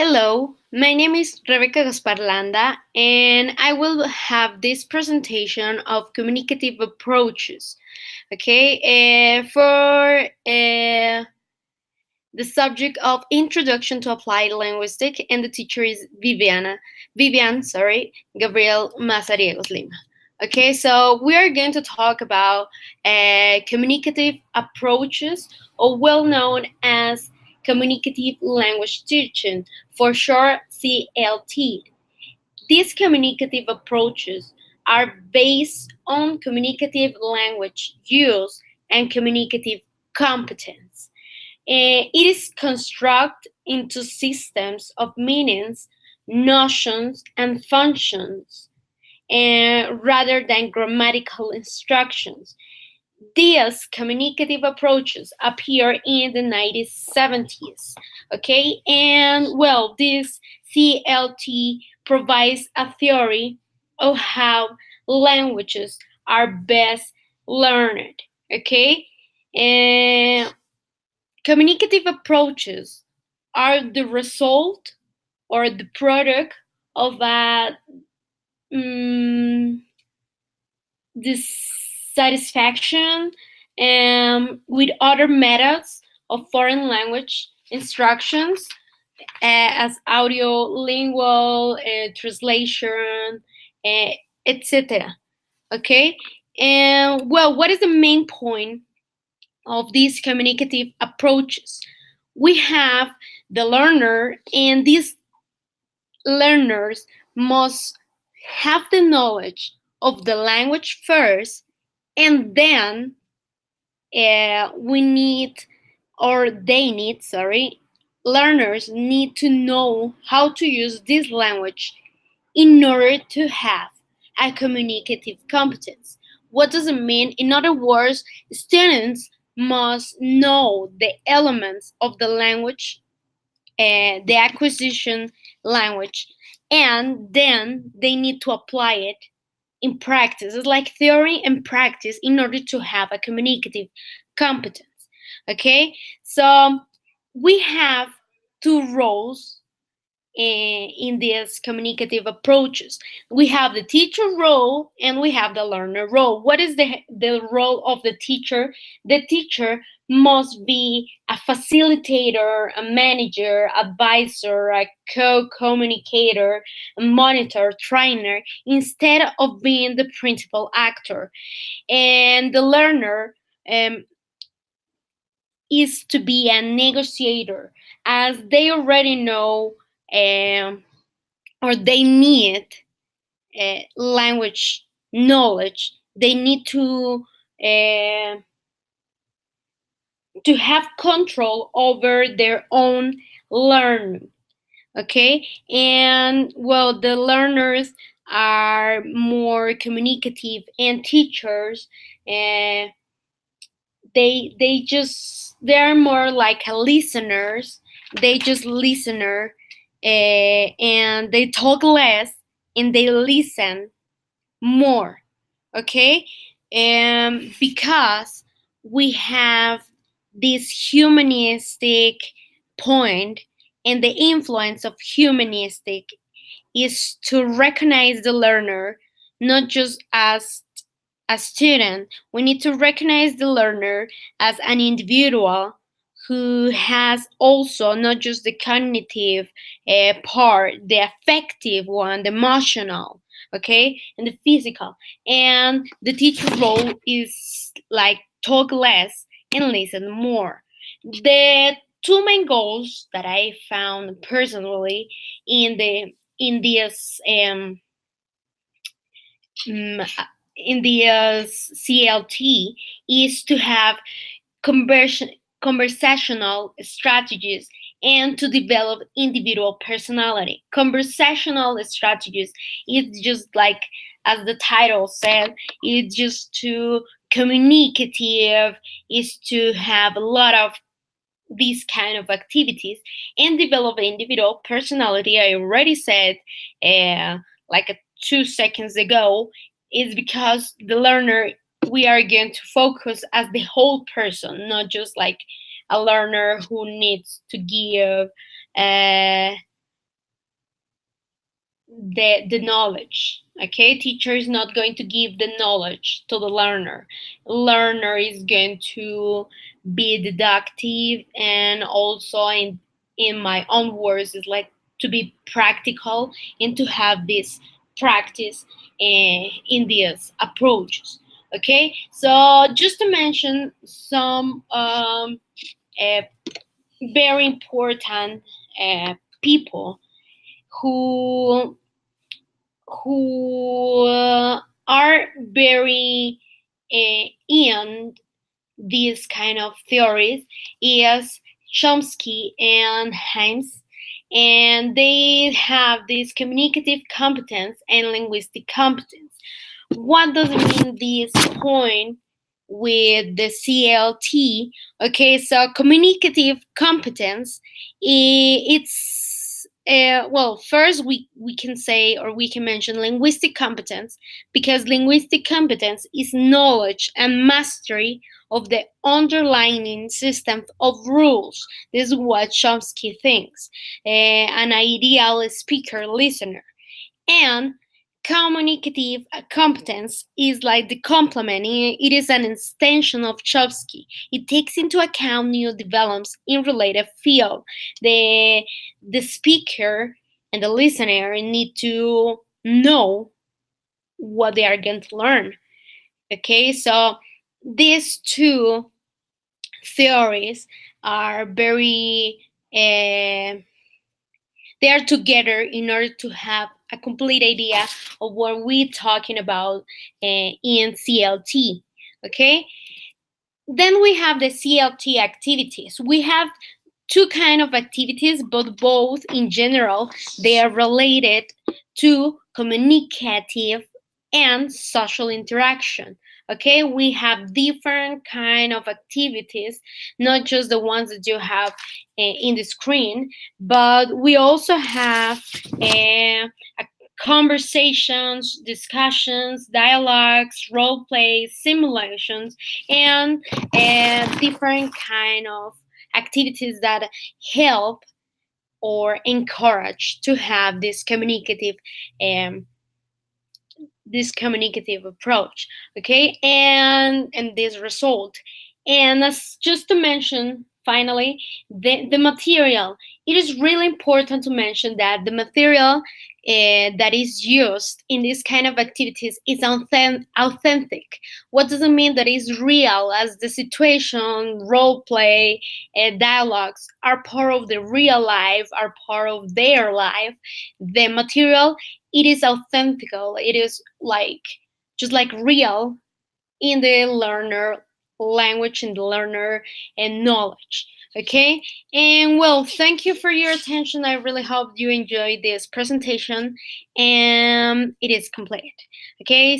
Hello, my name is Rebecca Gaspar Landa, and I will have this presentation of communicative approaches. Okay, for the subject of Introduction to Applied Linguistics, and the teacher is Vivian, Gabriel Mazariegos Lima. Okay, so we are going to talk about communicative approaches, or well known as communicative language teaching, for short CLT. These communicative approaches are based on communicative language use and communicative competence. It is constructed into systems of meanings, notions, and functions, rather than grammatical instructions. These communicative approaches appear in the 1970s. Okay, and well, this CLT provides a theory of how languages are best learned. Okay, and communicative approaches are the result or the product of a dissatisfaction with other methods of foreign language instructions, as audio, lingual, translation, uh, etc. Okay, and well, what is the main point of these communicative approaches? We have the learner, and these learners must have the knowledge of the language first, and then we need, or they need, sorry, learners need to know how to use this language in order to have a communicative competence. What does it mean? In other words, students must know the elements of the language, the acquisition language, and then they need to apply it in practice. It's like theory and practice in order to have a communicative competence. Okay, so we have two roles in these communicative approaches. We have the teacher role and we have the learner role. What is the role of the teacher? The teacher must be a facilitator, a manager, advisor, a co-communicator, a monitor, trainer, instead of being the principal actor. And the learner is to be a negotiator, as they already know, um, or they need language knowledge. They need to have control over their own learning. Okay, and well, the learners are more communicative, and teachers, uh, they're more like a listeners. They just listener, and they talk less and they listen more. Okay, because we have this humanistic point, and the influence of humanistic is to recognize the learner not just as a student. We need to recognize the learner as an individual who has also not just the cognitive part, the affective one, the emotional, okay, and the physical. And the teacher role is like talk less and listen more. The two main goals that I found personally in the in this mm, in the CLT is to have conversion, conversational strategies, and to develop individual personality. Conversational strategies is just like, as the title said, it's just to communicative, is to have a lot of these kind of activities and develop individual personality. I already said, like 2 seconds ago, is because the learner, we are going to focus as the whole person, not just like a learner who needs to give the knowledge. Okay, teacher is not going to give the knowledge to the learner is going to be deductive, and also in my own words is like to be practical and to have this practice in these approaches. Okay, so just to mention some uh, very important people who are very in these kind of theories is Chomsky and Himes, and they have this communicative competence and linguistic competence. What does it mean this point with the CLT? Okay, so communicative competence, it's well, first we can say, or we can mention linguistic competence, because linguistic competence is knowledge and mastery of the underlying system of rules. This is what Chomsky thinks. An ideal speaker listener. And communicative competence is like the complement. It is an extension of Chomsky. It takes into account new developments in related field. The the speaker and the listener need to know what they are going to learn. Okay, so these two theories are very they are together in order to have a complete idea of what we're talking about in CLT. Okay, then we have the CLT activities. We have two kind of activities, but both in general they are related to communicative and social interaction. Okay, we have different kind of activities, not just the ones that you have in the screen, but we also have conversations, discussions, dialogues, role plays, simulations, and different kind of activities that help or encourage to have um, this communicative approach. Okay, and this result. And as just to mention finally, the material, it is really important to mention that the material that is used in this kind of activities is authentic. What does it mean? That is real, as the situation, role play, dialogues are part of the real life, are part of their life. The material, it is authentic. It is like just like real in the learner language, in the learner and knowledge. Okay, and well, thank you for your attention. I really hope you enjoyed this presentation, and it is complete. Okay.